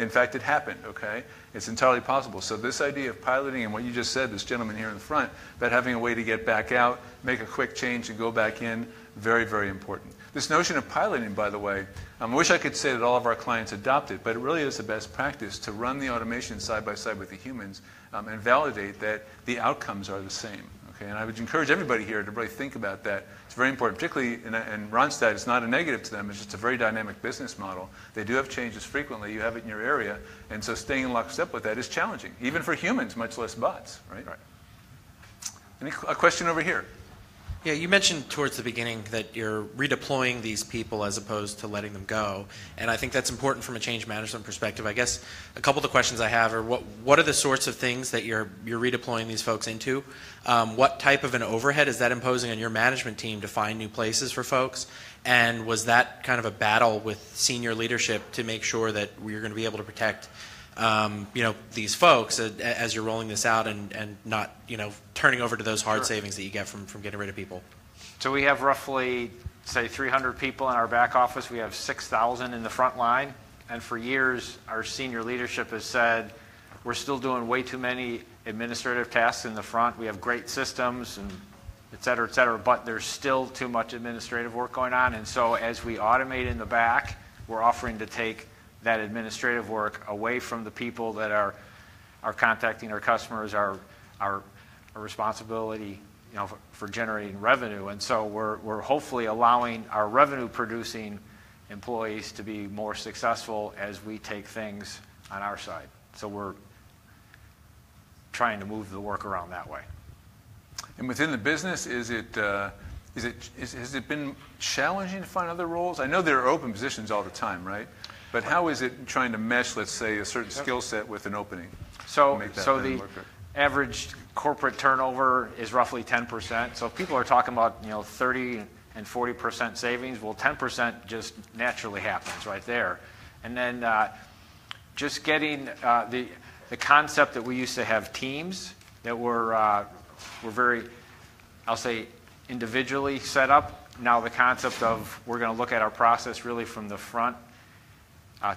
fact, it happened, okay? It's entirely possible. So this idea of piloting and what you just said, this gentleman here in the front, about having a way to get back out, make a quick change and go back in, very, very important. This notion of piloting, by the way, I wish I could say that all of our clients adopt it, but it really is the best practice to run the automation side by side with the humans and validate that the outcomes are the same. Okay? And I would encourage everybody here to really think about that. It's very important, particularly in Randstad. It's not a negative to them. It's just a very dynamic business model. They do have changes frequently. You have it in your area. And so staying in lockstep with that is challenging, even for humans, much less bots. Right? A question over here? Yeah, you mentioned towards the beginning that you're redeploying these people as opposed to letting them go, and I think that's important from a change management perspective. I guess a couple of the questions I have are what are the sorts of things that you're redeploying these folks into? What type of an overhead is that imposing on your management team to find new places for folks? And was that kind of a battle with senior leadership to make sure that we're going to be able to protect these folks as you're rolling this out and not, turning over to those hard savings that you get from getting rid of people? So we have roughly, say, 300 people in our back office. We have 6,000 in the front line. And for years, our senior leadership has said, we're still doing way too many administrative tasks in the front. We have great systems and et cetera, but there's still too much administrative work going on. And so as we automate in the back, we're offering to take that administrative work away from the people that are contacting our customers, our responsibility, for generating revenue. And so we're hopefully allowing our revenue-producing employees to be more successful as we take things on our side. So we're trying to move the work around that way. And within the business, has it been challenging to find other roles? I know there are open positions all the time, right? But how is it trying to mesh, let's say, a certain skill set with an opening? So the average corporate turnover is roughly 10%. So if people are talking about 30 and 40% savings, well, 10% just naturally happens right there. And then just getting the concept that we used to have teams that were very, I'll say, individually set up. Now the concept of we're going to look at our process really from the front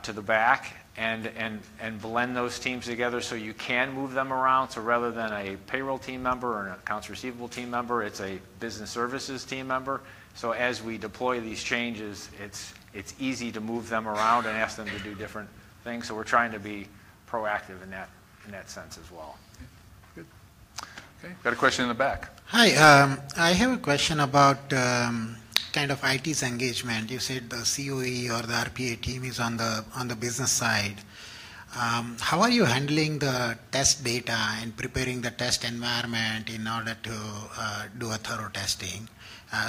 to the back and blend those teams together so you can move them around. So rather than a payroll team member or an accounts receivable team member, it's a business services team member. So as we deploy these changes, it's easy to move them around and ask them to do different things. So we're trying to be proactive in that sense as well. Good. Okay, got a question in the back. Hi, I have a question about kind of IT's engagement. You said the COE or the RPA team is on the business side. How are you handling the test data and preparing the test environment in order to do a thorough testing?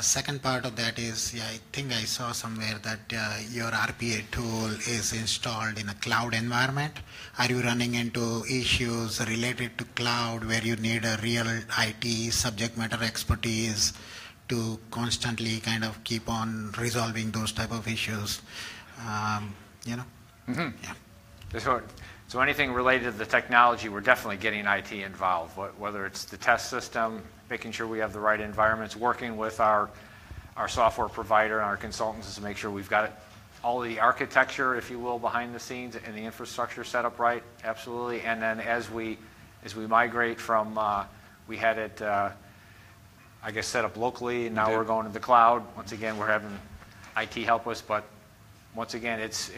Second part of that is, I think I saw somewhere that your RPA tool is installed in a cloud environment. Are you running into issues related to cloud where you need a real IT subject matter expertise to constantly kind of keep on resolving those type of issues? Mm-hmm. Yeah. So anything related to the technology, we're definitely getting IT involved, whether it's the test system, making sure we have the right environments, working with our software provider and our consultants to make sure we've got all the architecture, if you will, behind the scenes and the infrastructure set up right, absolutely. And then as we migrate from, we had it, I guess, set up locally, and now we're going to the cloud. Once again, we're having IT help us, but once again, it's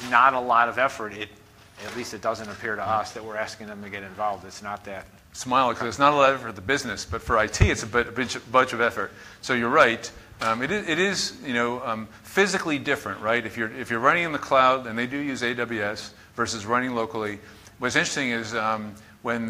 not a lot of effort. At least it doesn't appear to us that we're asking them to get involved. It's not that. Smile, because it's not a lot of effort for the business, but for IT, it's a bunch of effort. So you're right. It is physically different, right? If you're running in the cloud, and they do use AWS versus running locally. What's interesting is when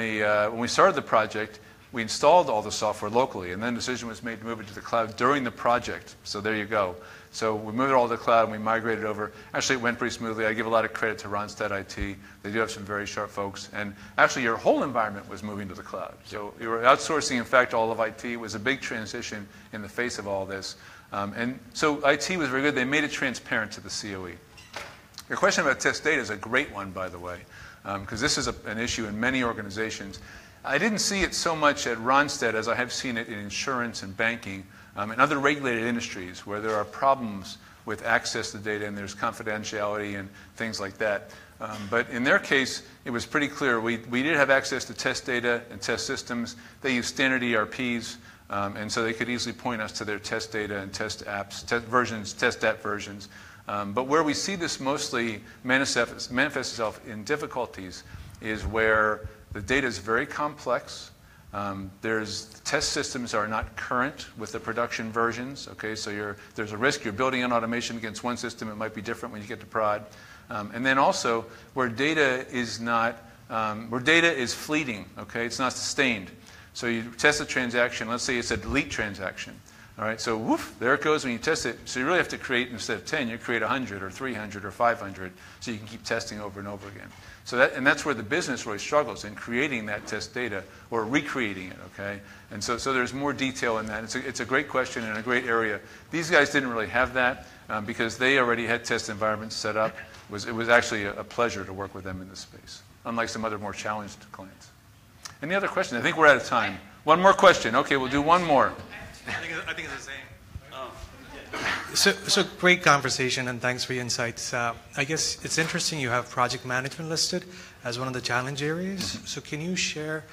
we started the project, we installed all the software locally, and then the decision was made to move it to the cloud during the project. So there you go. So we moved it all to the cloud, and we migrated over. Actually, it went pretty smoothly. I give a lot of credit to Randstad IT. They do have some very sharp folks. And actually, your whole environment was moving to the cloud. So you were outsourcing, in fact, all of IT. It was a big transition in the face of all this. And so IT was very good. They made it transparent to the COE. Your question about test data is a great one, by the way, because this is an issue in many organizations. I didn't see it so much at Randstad as I have seen it in insurance and banking and other regulated industries where there are problems with access to data and there's confidentiality and things like that. But in their case, it was pretty clear. We did have access to test data and test systems. They use standard ERPs, and so they could easily point us to their test data and test apps, test app versions. But where we see this mostly manifest itself in difficulties is where the data is very complex. Test systems are not current with the production versions. Okay, so there's a risk you're building an automation against one system. It might be different when you get to prod. And then also where data is fleeting. Okay, it's not sustained. So you test a transaction. Let's say it's a delete transaction. All right, so woof, there it goes when you test it. So you really have to create, instead of 10, you create 100 or 300 or 500 so you can keep testing over and over again. So that's where the business really struggles in creating that test data or recreating it, okay? And so there's more detail in that. It's a great question and a great area. These guys didn't really have that because they already had test environments set up. It was actually a pleasure to work with them in this space, unlike some other more challenged clients. Any other questions? I think we're out of time. One more question. Okay, we'll do one more. I think it's the same. So great conversation, and thanks for your insights. I guess it's interesting you have project management listed as one of the challenge areas. So can you share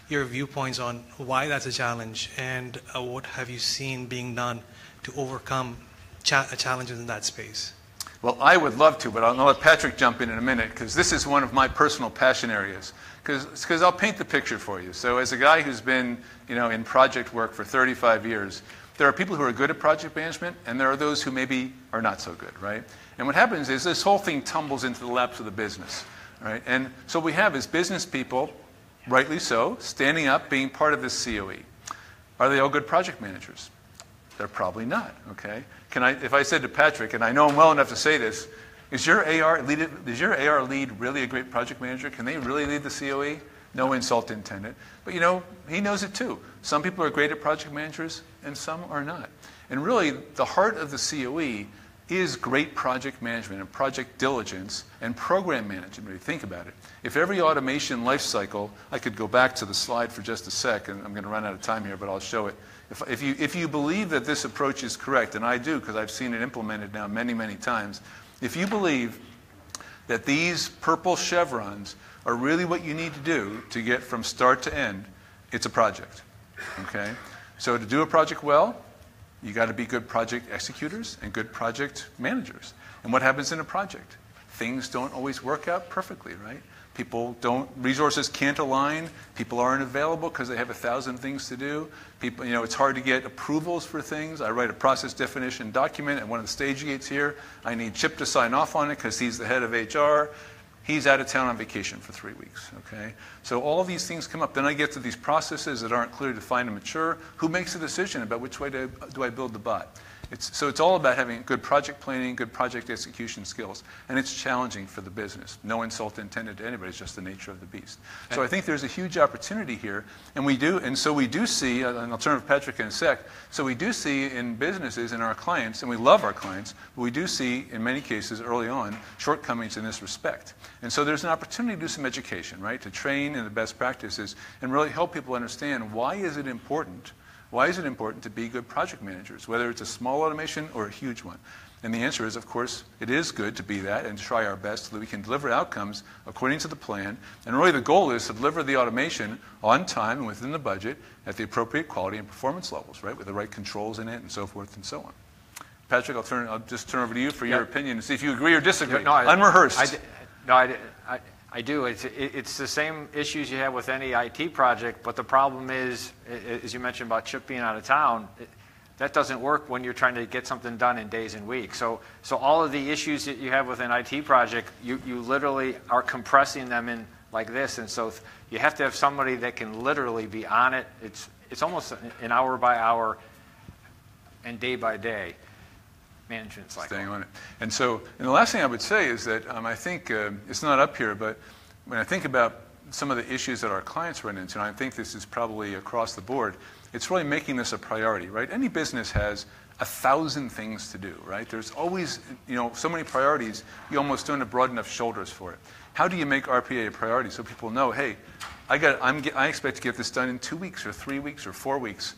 your viewpoints on why that's a challenge, and what have you seen being done to overcome challenges in that space? Well, I would love to, but I'll let Patrick jump in a minute, because this is one of my personal passion areas. Because I'll paint the picture for you. So as a guy who's been in project work for 35 years, there are people who are good at project management, and there are those who maybe are not so good, right? And what happens is this whole thing tumbles into the laps of the business, right? And so we have is business people, rightly so, standing up, being part of this COE. Are they all good project managers? They're probably not, okay? If I said to Patrick, and I know him well enough to say this, is your AR lead really a great project manager? Can they really lead the COE? No insult intended. But he knows it too. Some people are great at project managers and some are not. And really, the heart of the COE is great project management and project diligence and program management, when you think about it. If every automation life cycle, I could go back to the slide for just a sec, and I'm going to run out of time here, but I'll show it. If you believe that this approach is correct, and I do because I've seen it implemented now many, many times, if you believe that these purple chevrons are really what you need to do to get from start to end, it's a project, okay? So to do a project well, you got to be good project executors and good project managers. And what happens in a project? Things don't always work out perfectly, right? Resources can't align. People aren't available because they have 1,000 things to do. People, it's hard to get approvals for things. I write a process definition document at one of the stage gates here. I need Chip to sign off on it because he's the head of HR. He's out of town on vacation for 3 weeks, okay? So all of these things come up. Then I get to these processes that aren't clearly defined and mature. Who makes the decision about which way do I build the bot? So it's all about having good project planning, good project execution skills. And it's challenging for the business. No insult intended to anybody. It's just the nature of the beast. So I think there's a huge opportunity here. And so we do see, and I'll turn to Patrick in a sec, so we do see in businesses and our clients, and we love our clients, but we do see in many cases early on shortcomings in this respect. And so there's an opportunity to do some education, right? To train in the best practices and really help people understand why is it important to be good project managers, whether it's a small automation or a huge one? And the answer is, of course, it is good to be that and to try our best so that we can deliver outcomes according to the plan. And really the goal is to deliver the automation on time and within the budget at the appropriate quality and performance levels, right? With the right controls in it and so forth and so on. Patrick, I'll just turn over to you for your opinion and see if you agree or disagree. Unrehearsed. I do. It's the same issues you have with any IT project, but the problem is, as you mentioned about Chip being out of town, that doesn't work when you're trying to get something done in days and weeks. So all of the issues that you have with an IT project, you literally are compressing them in like this, and so you have to have somebody that can literally be on it. It's almost an hour by hour and day by day management cycle. Staying on it. And the last thing I would say is that I think it's not up here, but when I think about some of the issues that our clients run into, and I think this is probably across the board, it's really making this a priority, right? Any business has 1,000 things to do, right? There's always, so many priorities, you almost don't have broad enough shoulders for it. How do you make RPA a priority so people know, hey, I expect to get this done in 2 weeks or 3 weeks or 4 weeks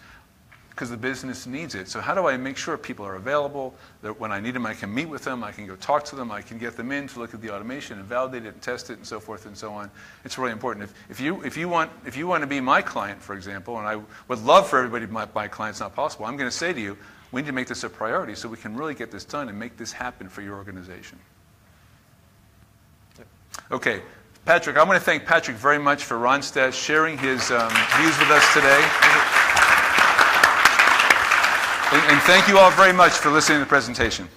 because the business needs it. So how do I make sure people are available, that when I need them I can meet with them, I can go talk to them, I can get them in to look at the automation and validate it and test it and so forth and so on. It's really important. If you want to be my client, for example, and I would love for everybody to be my client, it's not possible, I'm going to say to you, we need to make this a priority so we can really get this done and make this happen for your organization. Okay, Patrick, I want to thank Patrick very much for Randstad sharing his views with us today. And thank you all very much for listening to the presentation.